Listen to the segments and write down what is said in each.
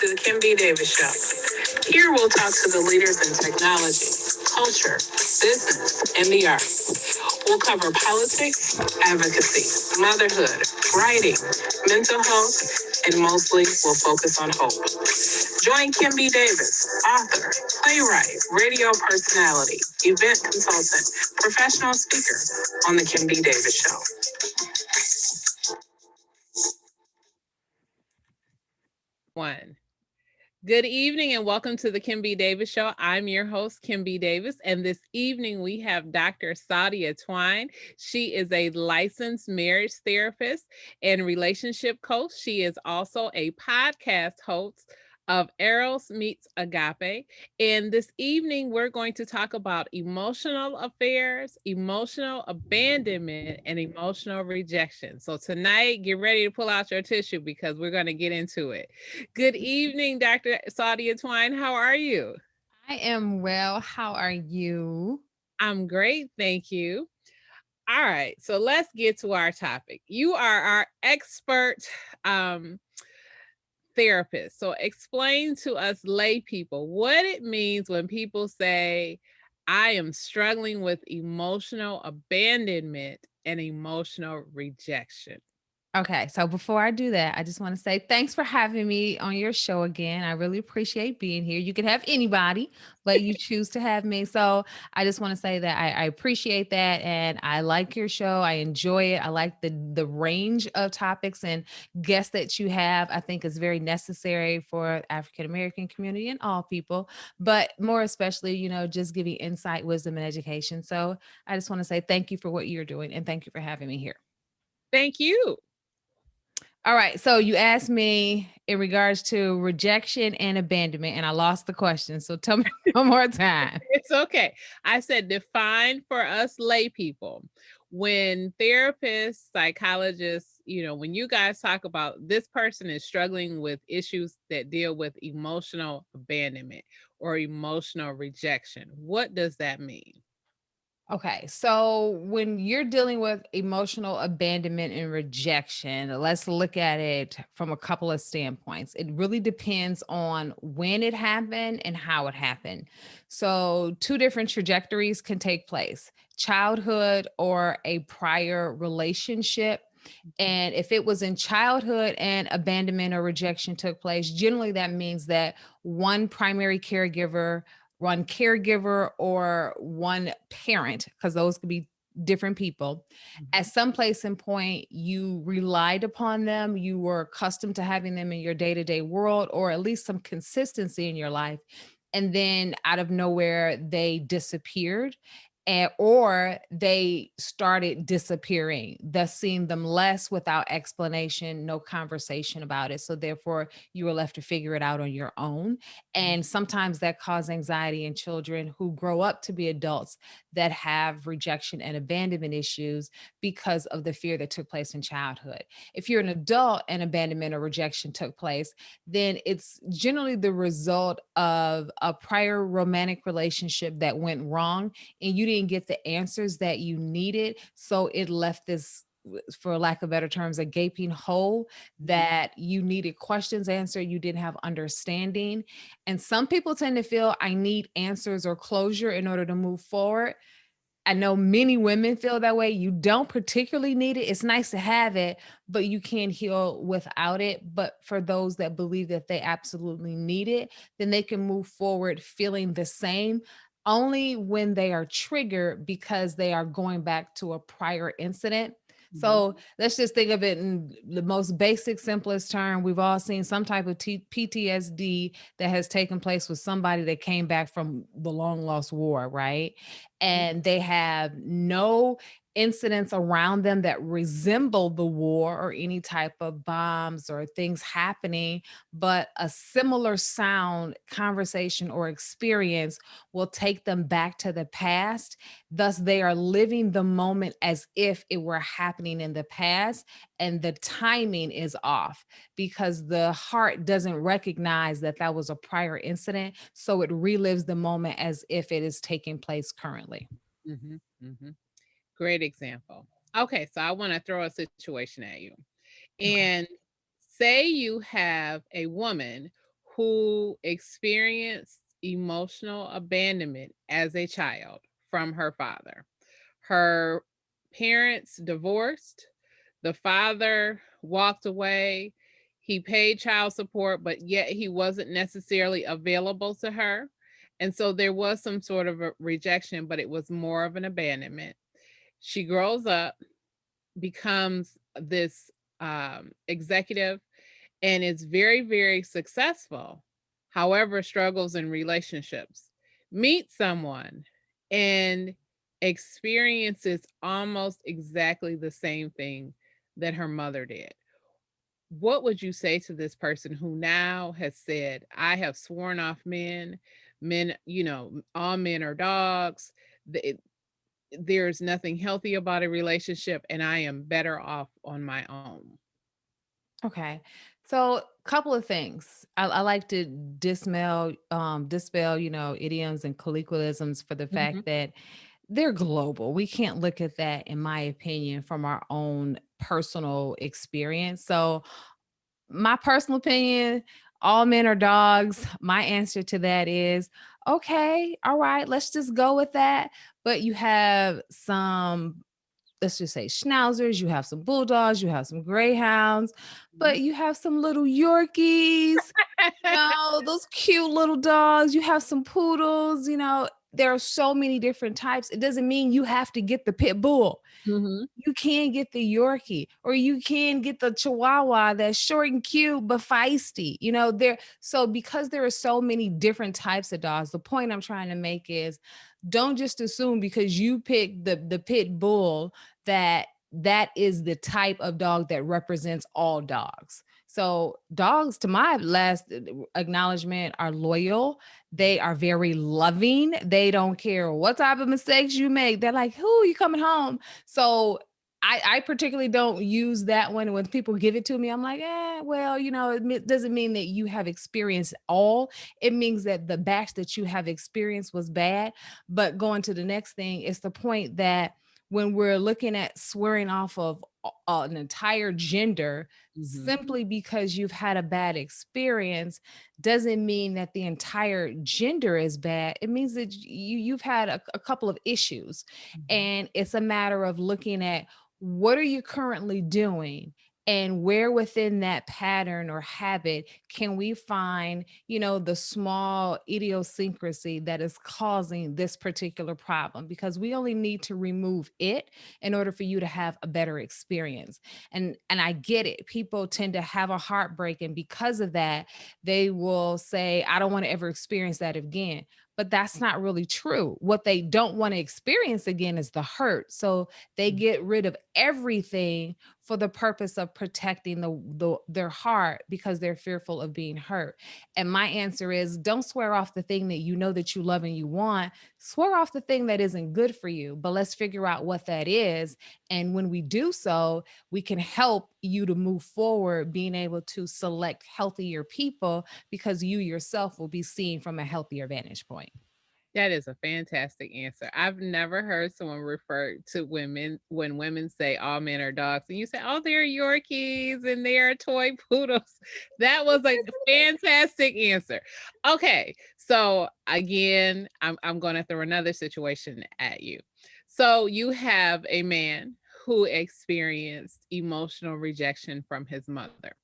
to the Kim B. Davis Show. Here we'll talk to the leaders in technology, culture, business, and the arts. We'll cover politics, advocacy, motherhood, writing, mental health, and mostly we'll focus on hope. Join Kim B. Davis, author, playwright, radio personality, event consultant, professional speaker on the Kim B. Davis Show. One. Good evening and welcome to the Kim B. Davis Show. I'm your host, Kim B. Davis, and this evening we have Dr. Saudia Twine. She is a licensed marriage therapist and relationship coach. She is also a podcast host of Eros Meets Agape. And this evening we're going to talk about emotional affairs, emotional abandonment, and emotional rejection. So tonight, get ready to pull out your tissue because we're going to get into it. Good evening, Dr. Saudia Twine. How are you? I am well. How are you? I'm great. Thank you. All right. So let's get to our topic. You are our expert therapist. So explain to us lay people what it means when people say, I am struggling with emotional abandonment and emotional rejection. Okay, so before I do that, I just want to say thanks for having me on your show again. I really appreciate being here. You could have anybody, but you choose to have me. So I just want to say that I appreciate that, and I like your show. I enjoy it. I like the range of topics and guests that you have. I think is very necessary for African American community and all people, but more especially, just giving insight, wisdom, and education. So I just want to say thank you for what you're doing, and thank you for having me here. Thank you. All right. So you asked me in regards to rejection and abandonment, and I lost the question. So tell me one more time. It's okay. I said define for us lay people. When therapists, psychologists, when you guys talk about this person is struggling with issues that deal with emotional abandonment or emotional rejection, what does that mean? Okay, so when you're dealing with emotional abandonment and rejection, let's look at it from a couple of standpoints. It really depends on when it happened and how it happened. So, two different trajectories can take place: childhood or a prior relationship. And if it was in childhood and abandonment or rejection took place, generally that means that one primary caregiver, one caregiver, or one parent, because those could be different people, at some place and point, you relied upon them, you were accustomed to having them in your day-to-day world, or at least some consistency in your life. And then out of nowhere, they disappeared. Or they started disappearing, thus seeing them less without explanation, no conversation about it. So therefore, you were left to figure it out on your own. And sometimes that causes anxiety in children who grow up to be adults that have rejection and abandonment issues because of the fear that took place in childhood. If you're an adult and abandonment or rejection took place, then it's generally the result of a prior romantic relationship that went wrong and you didn't get the answers that you needed. So it left this, for lack of better terms, a gaping hole that you needed questions answered. You didn't have understanding. And some people tend to feel I need answers or closure in order to move forward. I know many women feel that way. You don't particularly need it. It's nice to have it, but you can't heal without it. But for those that believe that they absolutely need it, then they can move forward feeling the same only when they are triggered because they are going back to a prior incident. So let's just think of it in the most basic, simplest term. We've all seen some type of PTSD that has taken place with somebody that came back from the long lost war, right? And they have no incidents around them that resemble the war or any type of bombs or things happening, but a similar sound, conversation, or experience will take them back to the past. Thus, they are living the moment as if it were happening in the past, and the timing is off because the heart doesn't recognize that that was a prior incident. So it relives the moment as if it is taking place currently. Mm-hmm, mm-hmm. Great example. Okay, so I want to throw a situation at you. Okay. And say you have a woman who experienced emotional abandonment as a child from her father. Her parents divorced. The father walked away. He paid child support, but yet he wasn't necessarily available to her. And so there was some sort of a rejection, but it was more of an abandonment. She grows up, becomes this executive, and is very, very successful. However, struggles in relationships. Meet someone and experiences almost exactly the same thing that her mother did. What would you say to this person who now has said, I have sworn off men, men, all men are dogs. There's nothing healthy about a relationship, and I am better off on my own. Okay. So, couple of things. I like to dispel, idioms and colloquialisms for the Mhm. fact that they're global. We can't look at that, in my opinion, from our own personal experience. So, my personal opinion, all men are dogs. My answer to that is okay, all right, let's just go with that. But you have some, let's just say, schnauzers, you have some bulldogs, you have some greyhounds, but you have some little Yorkies, those cute little dogs. You have some poodles, there are so many different types. It doesn't mean you have to get the pit bull. Mhm. You can get the Yorkie, or you can get the Chihuahua that's short and cute but feisty. So because there are so many different types of dogs, the point I'm trying to make is don't just assume because you pick the pit bull that is the type of dog that represents all dogs. So dogs, to my last acknowledgement, are loyal. They are very loving. They don't care what type of mistakes you make. They're like, who you coming home? So I particularly don't use that one. When people give it to me, I'm like, well, it doesn't mean that you have experienced all. It means that the batch that you have experienced was bad. But going to the next thing, it's the point that when we're looking at swearing off of an entire gender Mhm. simply because you've had a bad experience doesn't mean that the entire gender is bad. It means that you've had a couple of issues, Mhm. and it's a matter of looking at what are you currently doing, and where within that pattern or habit can we find, the small idiosyncrasy that is causing this particular problem, because we only need to remove it in order for you to have a better experience. And I get it, people tend to have a heartbreak, and because of that they will say, I don't want to ever experience that again. But that's not really true. What they don't want to experience again is the hurt. So they get rid of everything for the purpose of protecting their heart, because they're fearful of being hurt. And my answer is, don't swear off the thing that you know that you love and you want. Swear off the thing that isn't good for you, but let's figure out what that is. And when we do so, we can help you to move forward, being able to select healthier people, because you yourself will be seen from a healthier vantage point. That is a fantastic answer. I've never heard someone refer to women when women say all men are dogs, and you say, "Oh, they're Yorkies and they're toy poodles." That was a fantastic answer. Okay, so again, I'm going to throw another situation at you. So you have a man who experienced emotional rejection from his mother,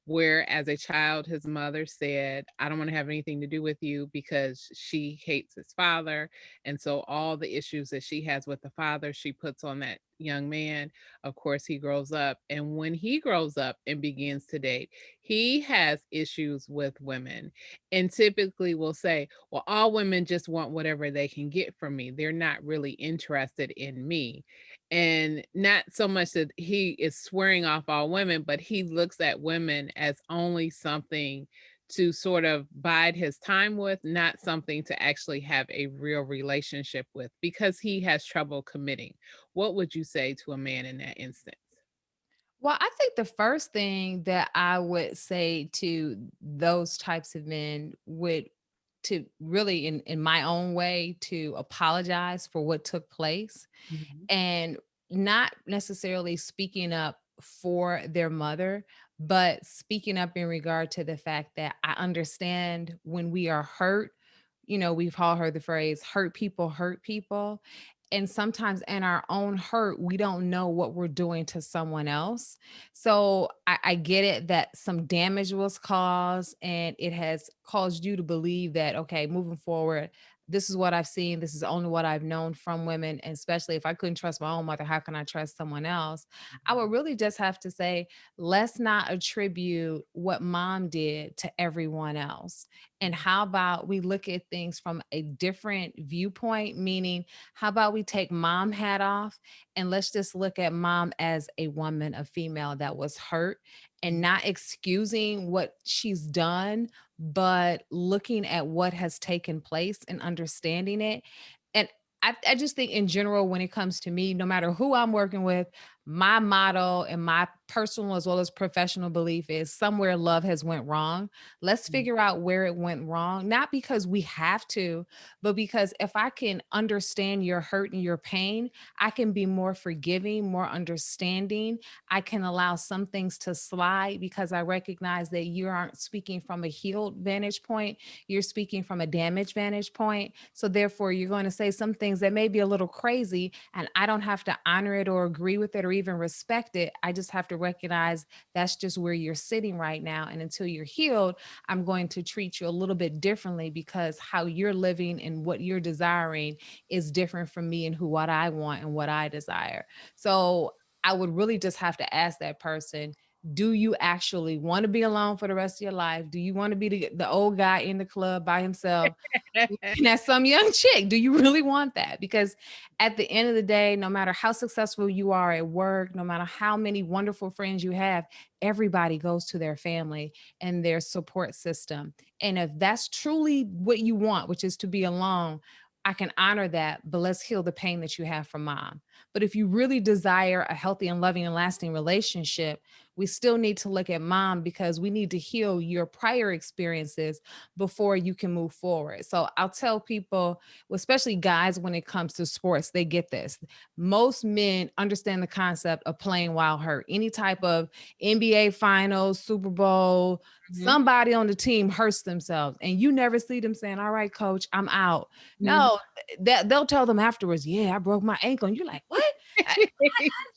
where as a child his mother said, I don't want to have anything to do with you because she hates his father, and so all the issues that she has with the father she puts on that young man. Of course, he grows up, and when he grows up and begins to date, he has issues with women, and typically will say, well, all women just want whatever they can get from me, they're not really interested in me. And not so much that he is swearing off all women, but he looks at women as only something to sort of bide his time with, not something to actually have a real relationship with, because he has trouble committing. What would you say to a man in that instance? Well, I think the first thing that I would say to those types of men would, to really, in my own way, to apologize for what took place, Mhm. and not necessarily speaking up for their mother, but speaking up in regard to the fact that I understand when we are hurt, we've all heard the phrase hurt people hurt people. And sometimes in our own hurt, we don't know what we're doing to someone else. So I get it that some damage was caused and it has caused you to believe that, okay, moving forward, this is what I've seen. This is only what I've known from women. And especially if I couldn't trust my own mother, how can I trust someone else? I would really just have to say, let's not attribute what mom did to everyone else. And how about we look at things from a different viewpoint, meaning, how about we take mom hat off and let's just look at mom as a woman, a female that was hurt, and not excusing what she's done, but looking at what has taken place and understanding it. And I just think in general, when it comes to me, no matter who I'm working with, my motto and my personal as well as professional belief is somewhere love has went wrong. Let's figure out where it went wrong, not because we have to, but because if I can understand your hurt and your pain, I can be more forgiving, more understanding. I can allow some things to slide because I recognize that you aren't speaking from a healed vantage point. You're speaking from a damaged vantage point. So therefore, you're going to say some things that may be a little crazy, and I don't have to honor it or agree with it or even respect it. I just have to recognize that's just where you're sitting right now. And until you're healed, I'm going to treat you a little bit differently because how you're living and what you're desiring is different from me and what I want and what I desire. So I would really just have to ask that person, do you actually want to be alone for the rest of your life? Do you want to be the old guy in the club by himself? Looking at some young chick. Do you really want that? Because at the end of the day, no matter how successful you are at work, no matter how many wonderful friends you have, everybody goes to their family and their support system. And if that's truly what you want, which is to be alone, I can honor that, but let's heal the pain that you have from mom. But if you really desire a healthy and loving and lasting relationship, we still need to look at mom because we need to heal your prior experiences before you can move forward. So I'll tell people, especially guys, when it comes to sports, they get this. Most men understand the concept of playing while hurt. Any type of NBA finals, Super Bowl, Mhm. somebody on the team hurts themselves and you never see them saying, all right, coach, I'm out. Mhm. No, that they'll tell them afterwards, yeah, I broke my ankle. And you're like, what? How did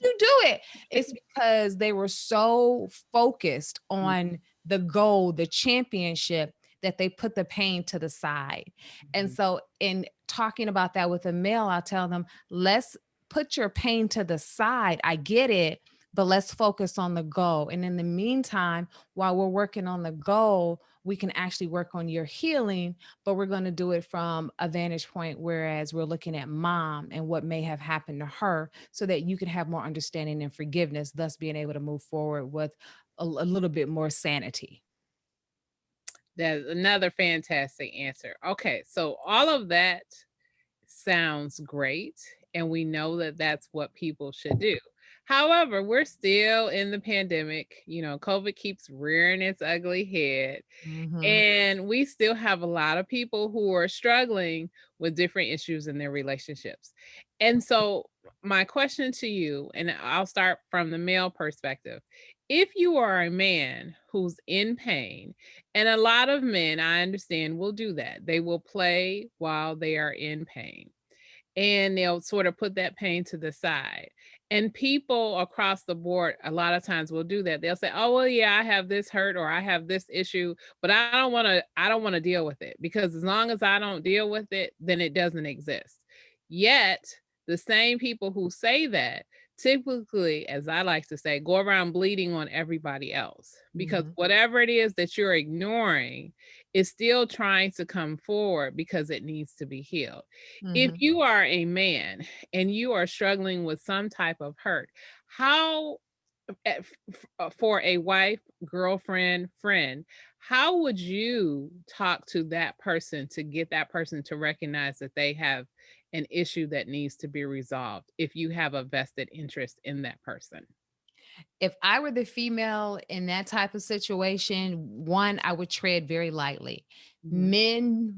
you do it? It's because they were so focused on the goal, the championship, that they put the pain to the side. And Mhm. so, in talking about that with a male, I'll tell them, let's put your pain to the side. I get it, but let's focus on the goal. And in the meantime, while we're working on the goal, we can actually work on your healing, but we're going to do it from a vantage point, whereas we're looking at mom and what may have happened to her so that you can have more understanding and forgiveness, thus being able to move forward with a little bit more sanity. That's another fantastic answer. Okay, so all of that sounds great, and we know that that's what people should do. However, we're still in the pandemic. COVID keeps rearing its ugly head, Mhm. and we still have a lot of people who are struggling with different issues in their relationships. And so, my question to you, and I'll start from the male perspective. If you are a man who's in pain, and a lot of men, I understand, will do that, they will play while they are in pain and they'll sort of put that pain to the side. And people across the board a lot of times will do that. They'll say, "Oh, well, yeah, I have this hurt or I have this issue, but I don't want to deal with it because as long as I don't deal with it, then it doesn't exist." Yet, the same people who say that typically, as I like to say, go around bleeding on everybody else because Mhm. whatever it is that you're ignoring is still trying to come forward because it needs to be healed. If Mhm. you are a man and you are struggling with some type of hurt, how for a wife, girlfriend, friend, how would you talk to that person to get that person to recognize that they have an issue that needs to be resolved if you have a vested interest in that person? If I were the female in that type of situation, one, I would tread very lightly. Mhm,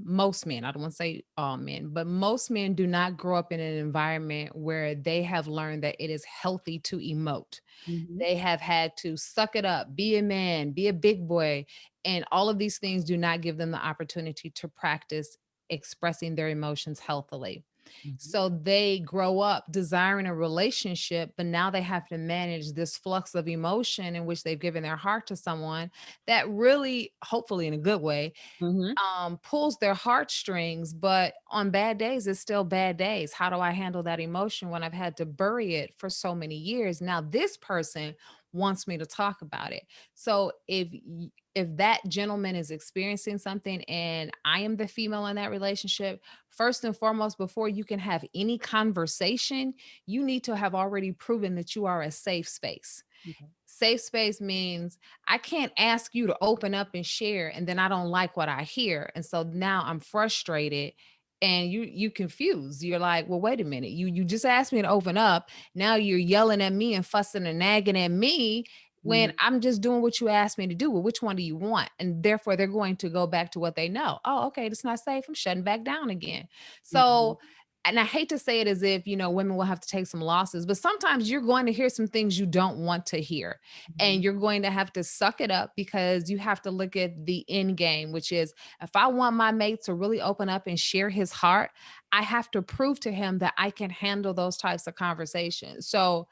Most men, I don't want to say all men, but most men do not grow up in an environment where they have learned that it is healthy to emote. mhm, They have had to suck it up, be a man, be a big boy. And all of these things do not give them the opportunity to practice expressing their emotions healthily. mhm, So they grow up desiring a relationship, but now they have to manage this flux of emotion in which they've given their heart to someone that really, hopefully in a good way, mhm, pulls their heartstrings, but on bad days, it's still bad days. How do I handle that emotion when I've had to bury it for so many years? Now, this person wants me to talk about it. So if that gentleman is experiencing something and I am the female in that relationship, first and foremost, before you can have any conversation, you need to have already proven that you are a safe space. okay, Safe space means I can't ask you to open up and share and then I don't like what I hear. And so now I'm frustrated and you confused. You're like, "Well, wait a minute. You just asked me to open up. Now you're yelling at me and fussing and nagging at me when mhm, I'm just doing what you asked me to do. Well, which one do you want?" And therefore they're going to go back to what they know. "Oh, okay, it's not safe. I'm shutting back down again." mhm, So and I hate to say it as if, women will have to take some losses, but sometimes you're going to hear some things you don't want to hear. And mhm, you're going to have to suck it up because you have to look at the end game, which is if I want my mate to really open up and share his heart, I have to prove to him that I can handle those types of conversations. So,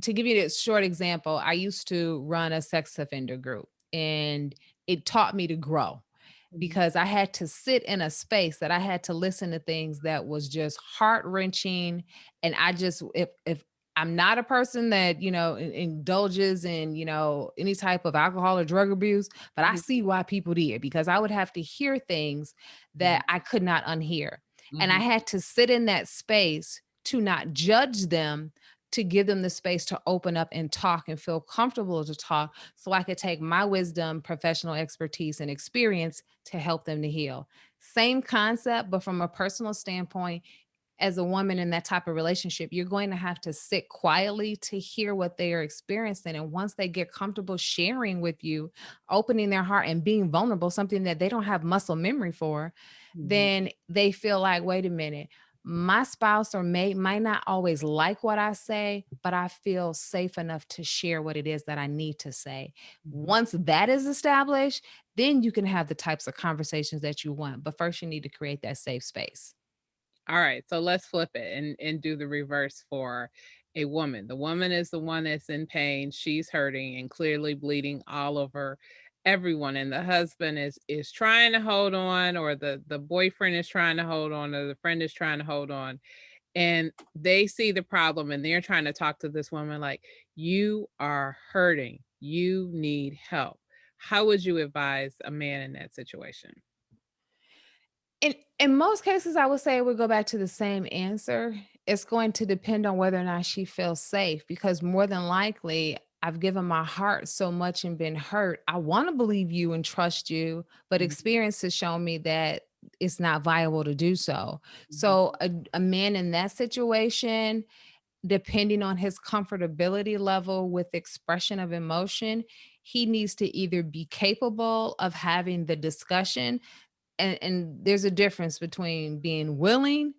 to give you this short example, I used to run a sex offender group and it taught me to grow mhm, because I had to sit in a space that I had to listen to things that was just heart-wrenching. And I just if I'm not a person that, indulges in, any type of alcohol or drug abuse, but I mhm, see why people did because I would have to hear things mhm, that I could not unhear. And I mhm, had to sit in that space to not judge them, to give them the space to open up and talk and feel comfortable to talk so I could take my wisdom, professional expertise, and experience to help them to heal. Same concept, but from a personal standpoint, as a woman in that type of relationship, you're going to have to sit quietly to hear what they are experiencing. And once they get comfortable sharing with you, opening their heart and being vulnerable, something that they don't have muscle memory for, mhm, then they feel like, wait a minute, my spouse or mate might not always like what I say, but I feel safe enough to share what it is that I need to say. mhm. Once that is established, then you can have the types of conversations that you want. But first, you need to create that safe space. All right, so let's flip it and do the reverse for a woman. The woman is the one that's in pain, she's hurting and clearly bleeding all over everyone, and the husband is trying to hold on, or the boyfriend is trying to hold on, or the friend is trying to hold on, and they see the problem and they're trying to talk to this woman like, "You are hurting. You need help." How would you advise a man in that situation? In most cases, I would say we go back to the same answer. It's going to depend on whether or not she feels safe because more than likely, I've given my heart so much and been hurt. I want to believe you and trust you, but Mhm, experience has shown me that it's not viable to do so. mhm, So, a man in that situation, depending on his comfortability level with expression of emotion, he needs to either be capable of having the discussion, and there's a difference between being willing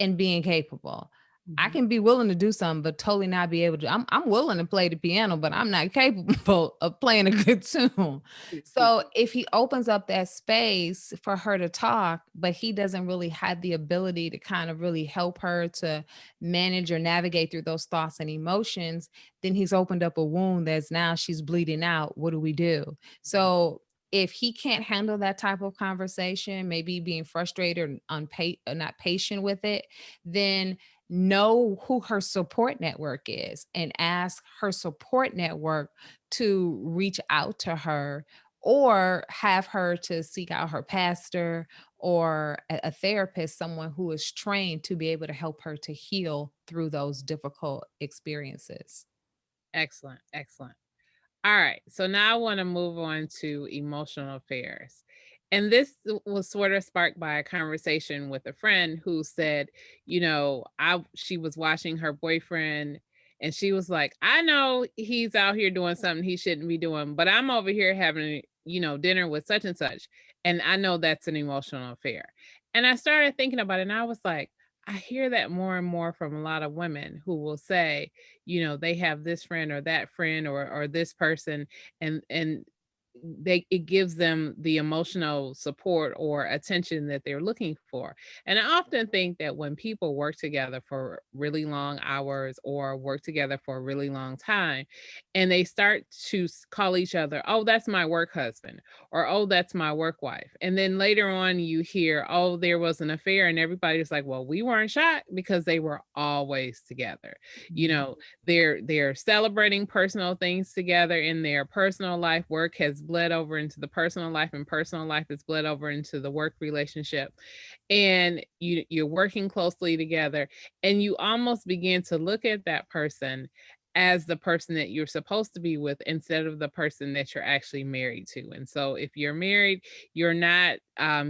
and being capable. I mhm. can be willing to do something, but totally not be able to. I'm willing to play the piano, but I'm not capable of playing a good tune. So if he opens up that space for her to talk, but he doesn't really have the ability to kind of really help her to manage or navigate through those thoughts and emotions, then he's opened up a wound that's now she's bleeding out. What do we do? So if he can't handle that type of conversation, maybe being frustrated or not patient with it, then know who her support network is and ask her support network to reach out to her or have her to seek out her pastor or a therapist, someone who is trained to be able to help her to heal through those difficult experiences. Excellent, excellent. All right. So now I want to move on to emotional affairs. And this was sort of sparked by a conversation with a friend who said, I she was watching her boyfriend And she was like, I know he's out here doing something he shouldn't be doing, but I'm over here having, dinner with such and such. And I know that's an emotional affair. And I started thinking about it, and I was like, I hear that more and more from a lot of women who will say, they have this friend or that friend or this person, and it gives them the emotional support or attention that they're looking for. And I often think that when people work together for really long hours or work together for a really long time, and they start to call each other, oh, that's my work husband, or oh, that's my work wife. And then later on you hear, oh, there was an affair, and everybody's like, well, we weren't shocked because they were always together. They're celebrating personal things together in their personal life. Work has bled over into the personal life, and personal life has bled over into the work relationship. And you're working closely together, and you almost begin to look at that person as the person that you're supposed to be with instead of the person that you're actually married to. And so if you're married, you're not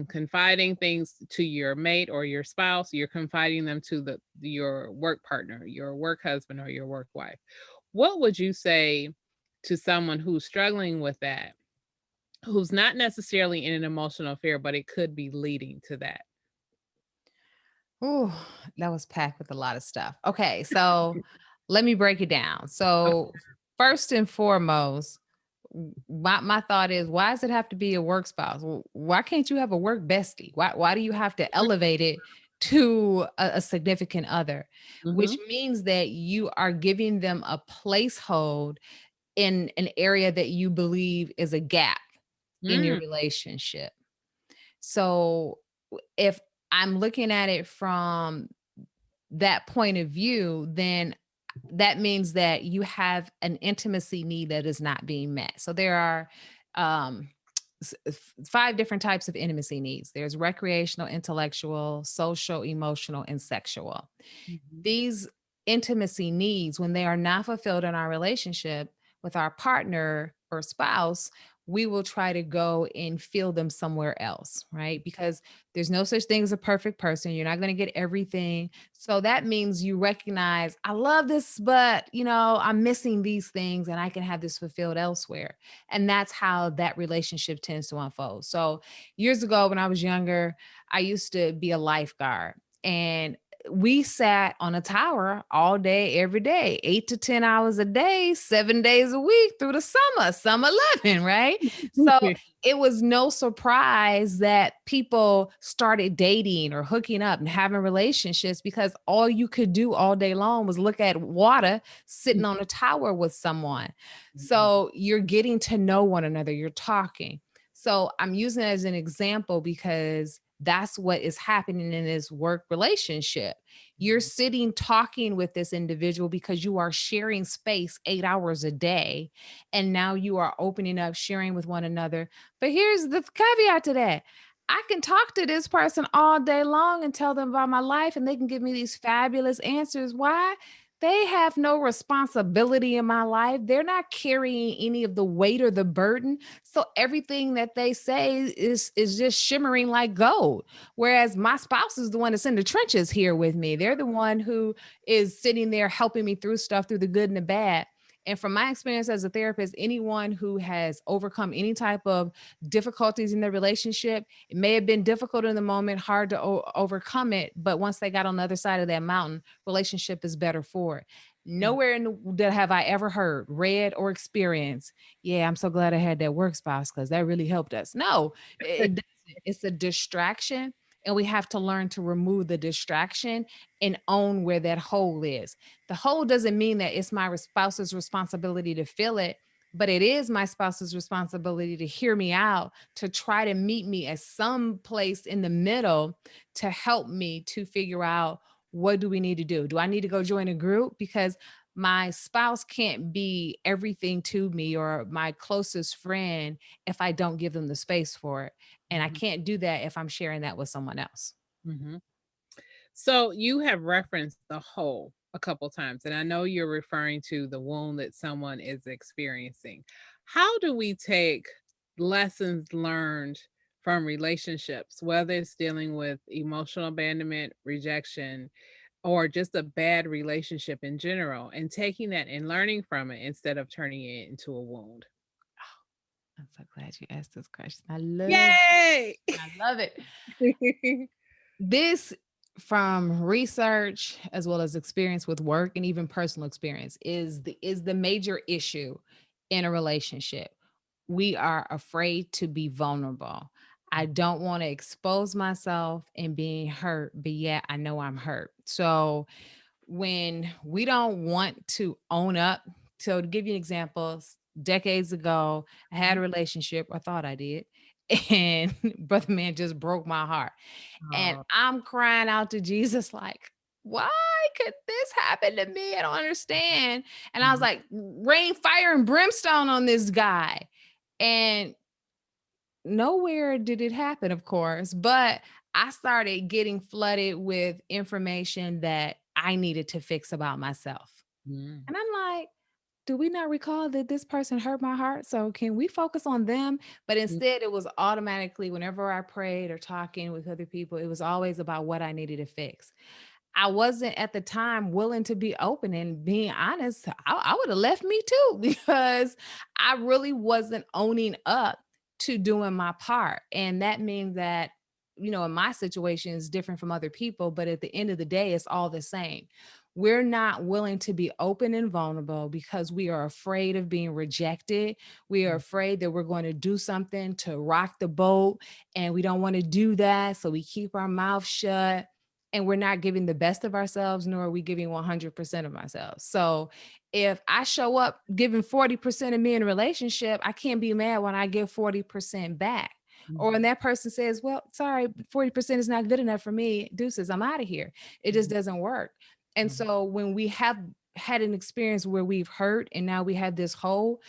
confiding things to your mate or your spouse, you're confiding them to your work partner, your work husband, or your work wife. What would you say to someone who's struggling with that, who's not necessarily in an emotional affair, but it could be leading to that? Ooh, that was packed with a lot of stuff. Okay, so let me break it down. So first and foremost, my thought is, why does it have to be a work spouse? Why can't you have a work bestie? Why do you have to elevate it to a significant other? Which Mhm. means that you are giving them a placehold in an area that you believe is a gap in your Mm, relationship. So if I'm looking at it from that point of view, then that means that you have an intimacy need that is not being met. So there are um, five different types of intimacy needs. There's recreational, intellectual, social, emotional, and sexual. mhm. These intimacy needs, when they are not fulfilled in our relationship with our partner or spouse, we will try to go and feel them somewhere else, right? Because there's no such thing as a perfect person. You're not going to get everything. So that means you recognize, I love this, but I'm missing these things and I can have this fulfilled elsewhere. And that's how that relationship tends to unfold. So years ago, when I was younger, I used to be a lifeguard, and we sat on a tower all day, every day, 8 to 10 hours a day, 7 days a week through the summer loving, right? So it was no surprise that people started dating or hooking up and having relationships, because all you could do all day long was look at water sitting on a tower with someone. Mhm. So you're getting to know one another, you're talking. So I'm using it as an example because that's what is happening in this work relationship. You're sitting talking with this individual because you are sharing space 8 hours a day. And now you are opening up, sharing with one another. But here's the caveat to that: I can talk to this person all day long and tell them about my life, and they can give me these fabulous answers. Why? They have no responsibility in my life. They're not carrying any of the weight or the burden. So everything that they say is just shimmering like gold. Whereas my spouse is the one that's in the trenches here with me. They're the one who is sitting there helping me through stuff, through the good and the bad. And from my experience as a therapist, anyone who has overcome any type of difficulties in their relationship, it may have been difficult in the moment, hard to overcome it, but once they got on the other side of that mountain, relationship is better for it. Nowhere that have I ever heard, read, or experienced, yeah, I'm so glad I had that work spouse because that really helped us. No, it doesn't. It's a distraction. And we have to learn to remove the distraction and own where that hole is. The hole doesn't mean that it's my spouse's responsibility to fill it, but it is my spouse's responsibility to hear me out, to try to meet me at some place in the middle to help me to figure out, what do we need to do? Do I need to go join a group? Because my spouse can't be everything to me or my closest friend if I don't give them the space for it. And I Mhm. can't do that if I'm sharing that with someone else. Mhm. So you have referenced the whole a couple times, and I know you're referring to the wound that someone is experiencing. How do we take lessons learned from relationships, whether it's dealing with emotional abandonment, rejection, or just a bad relationship in general, and taking that and learning from it instead of turning it into a wound. I'm so glad you asked this question. I love Yay! I love it. This, from research as well as experience with work and even personal experience, is the major issue in a relationship. We are afraid to be vulnerable. I don't want to expose myself and being hurt, but yet I know I'm hurt. So when we don't want to own up, so to give you an example, decades ago, I had a relationship, I thought I did, and brother man just broke my heart. And Oh, I'm crying out to Jesus, like, why could this happen to me? I don't understand. And I was mhm, like, rain, fire, and brimstone on this guy. And nowhere did it happen, of course, but I started getting flooded with information that I needed to fix about myself. mhm, And I'm like, do we not recall that this person hurt my heart? So can we focus on them? But mhm, instead, it was automatically whenever I prayed or talking with other people, it was always about what I needed to fix. I wasn't at the time willing to be open and being honest. I would have left me too because I really wasn't owning up to doing my part. And that means that, in my situation is different from other people, but at the end of the day, it's all the same. We're not willing to be open and vulnerable because we are afraid of being rejected. We are mhm, afraid that we're going to do something to rock the boat, and we don't want to do that. So we keep our mouth shut, and we're not giving the best of ourselves, nor are we giving 100% of ourselves. So if I show up giving 40% of me in a relationship, I can't be mad when I give 40% back. Or when mhm, that person says, well, sorry, 40% is not good enough for me, deuces, I'm out of here. It just mhm, doesn't work. And mhm, so when we have had an experience where we've hurt and now we have this hole,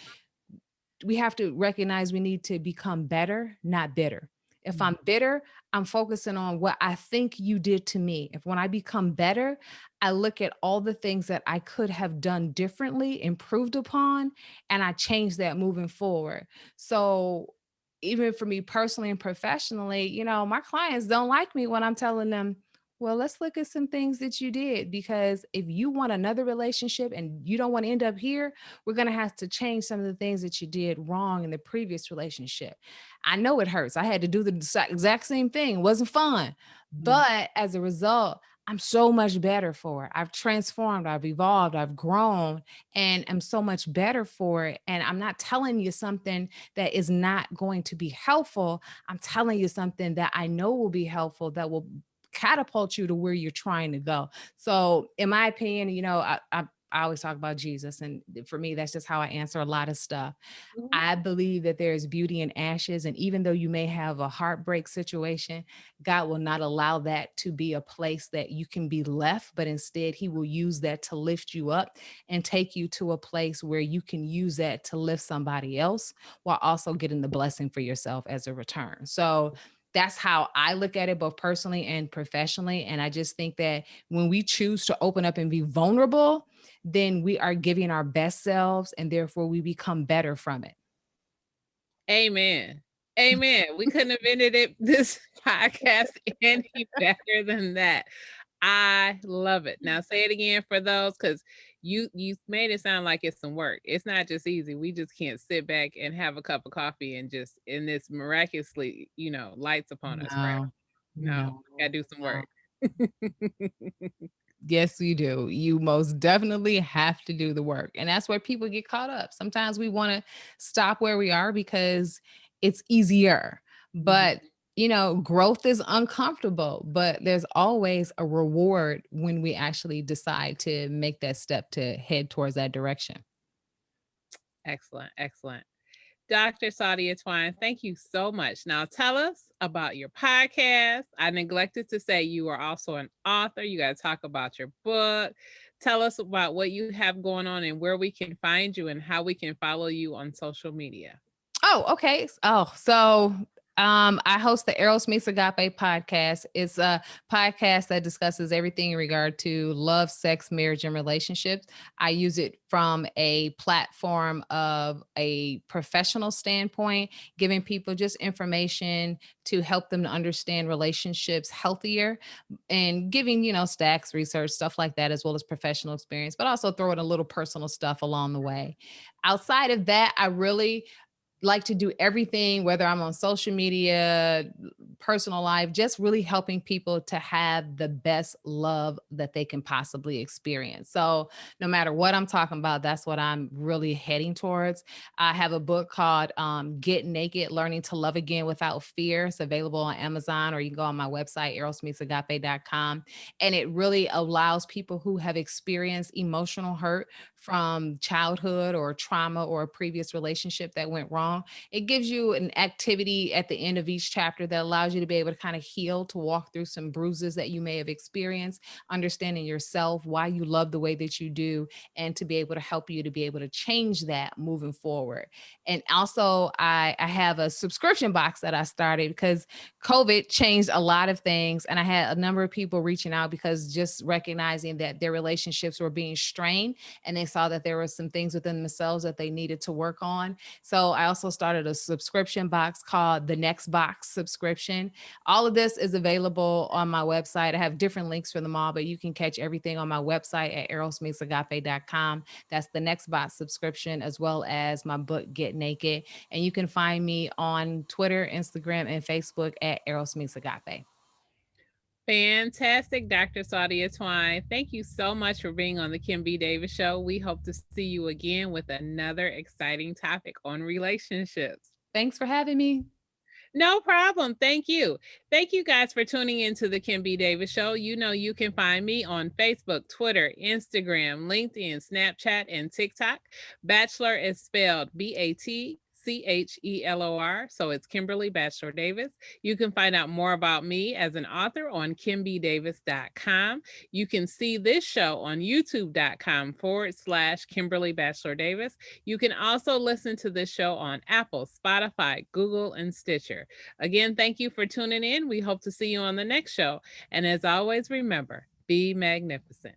we have to recognize we need to become better, not bitter. If mhm, I'm bitter, I'm focusing on what I think you did to me. If when I become better, I look at all the things that I could have done differently, improved upon, and I change that moving forward. So even for me personally and professionally, my clients don't like me when I'm telling them, well, let's look at some things that you did, because if you want another relationship and you don't want to end up here, we're going to have to change some of the things that you did wrong in the previous relationship. I know it hurts. I had to do the exact same thing. It wasn't fun. mhm, But as a result, I'm so much better for it. I've transformed, I've evolved, I've grown, and I'm so much better for it. And I'm not telling you something that is not going to be helpful. I'm telling you something that I know will be helpful, that will catapult you to where you're trying to go. So, in my opinion, I always talk about Jesus. And for me, that's just how I answer a lot of stuff. mhm, I believe that there is beauty in ashes. And even though you may have a heartbreak situation, God will not allow that to be a place that you can be left, but instead, He will use that to lift you up and take you to a place where you can use that to lift somebody else while also getting the blessing for yourself as a return. So, that's how I look at it, both personally and professionally. And I just think that when we choose to open up and be vulnerable, then we are giving our best selves, and therefore we become better from it. Amen. Amen. We couldn't have ended it this podcast any better than that. I love it. Now say it again for those, because you made it sound like it's some work. It's not just easy. We just can't sit back and have a cup of coffee and just and this miraculously, lights upon us, right? No, No, no, gotta do some no. work. Yes, you do. You most definitely have to do the work. And that's where people get caught up. Sometimes we want to stop where we are because it's easier. Mhm. But, growth is uncomfortable, but there's always a reward when we actually decide to make that step to head towards that direction. Excellent, excellent. Dr. Saudia Twine, thank you so much. Now tell us about your podcast. I neglected to say you are also an author. You got to talk about your book. Tell us about what you have going on and where we can find you and how we can follow you on social media. Oh, okay. Oh, so I host the Eros Meets Agape podcast. It's a podcast that discusses everything in regard to love, sex, marriage, and relationships. I use it from a platform of a professional standpoint, giving people just information to help them to understand relationships healthier and giving, stacks, research, stuff like that, as well as professional experience, but also throwing a little personal stuff along the way. Outside of that, I really like to do everything, whether I'm on social media, personal life, just really helping people to have the best love that they can possibly experience. So no matter what I'm talking about, that's what I'm really heading towards. I have a book called Get Naked, Learning to Love Again Without Fear. It's available on Amazon, or you can go on my website, erosmeetsagape.com. And it really allows people who have experienced emotional hurt from childhood or trauma or a previous relationship that went wrong. It gives you an activity at the end of each chapter that allows you to be able to kind of heal, to walk through some bruises that you may have experienced, understanding yourself, why you love the way that you do, and to be able to help you to be able to change that moving forward. And also, I have a subscription box that I started because COVID changed a lot of things. And I had a number of people reaching out because just recognizing that their relationships were being strained, and they saw that there were some things within themselves that they needed to work on. So I also started a subscription box called the Next Box subscription. All of this is available on my website. I have different links for them all, but you can catch everything on my website at erosmeetsagape.com. That's the Next Box subscription, as well as my book, Get Naked. And you can find me on Twitter, Instagram, and Facebook at Eros Meets Agape. Fantastic, Dr. Saudia Twine. Thank you so much for being on the Kim B. Davis Show. We hope to see you again with another exciting topic on relationships. Thanks for having me. No problem. Thank you. Thank you guys for tuning into the Kim B. Davis Show. You know, you can find me on Facebook, Twitter, Instagram, LinkedIn, Snapchat, and TikTok. Bachelor is spelled BATCHELOR. So it's Kimberly Bachelor Davis. You can find out more about me as an author on kimbdavis.com. You can see this show on youtube.com/Kimberly Bachelor Davis. You can also listen to this show on Apple, Spotify, Google, and Stitcher. Again, thank you for tuning in. We hope to see you on the next show. And as always, remember, be magnificent.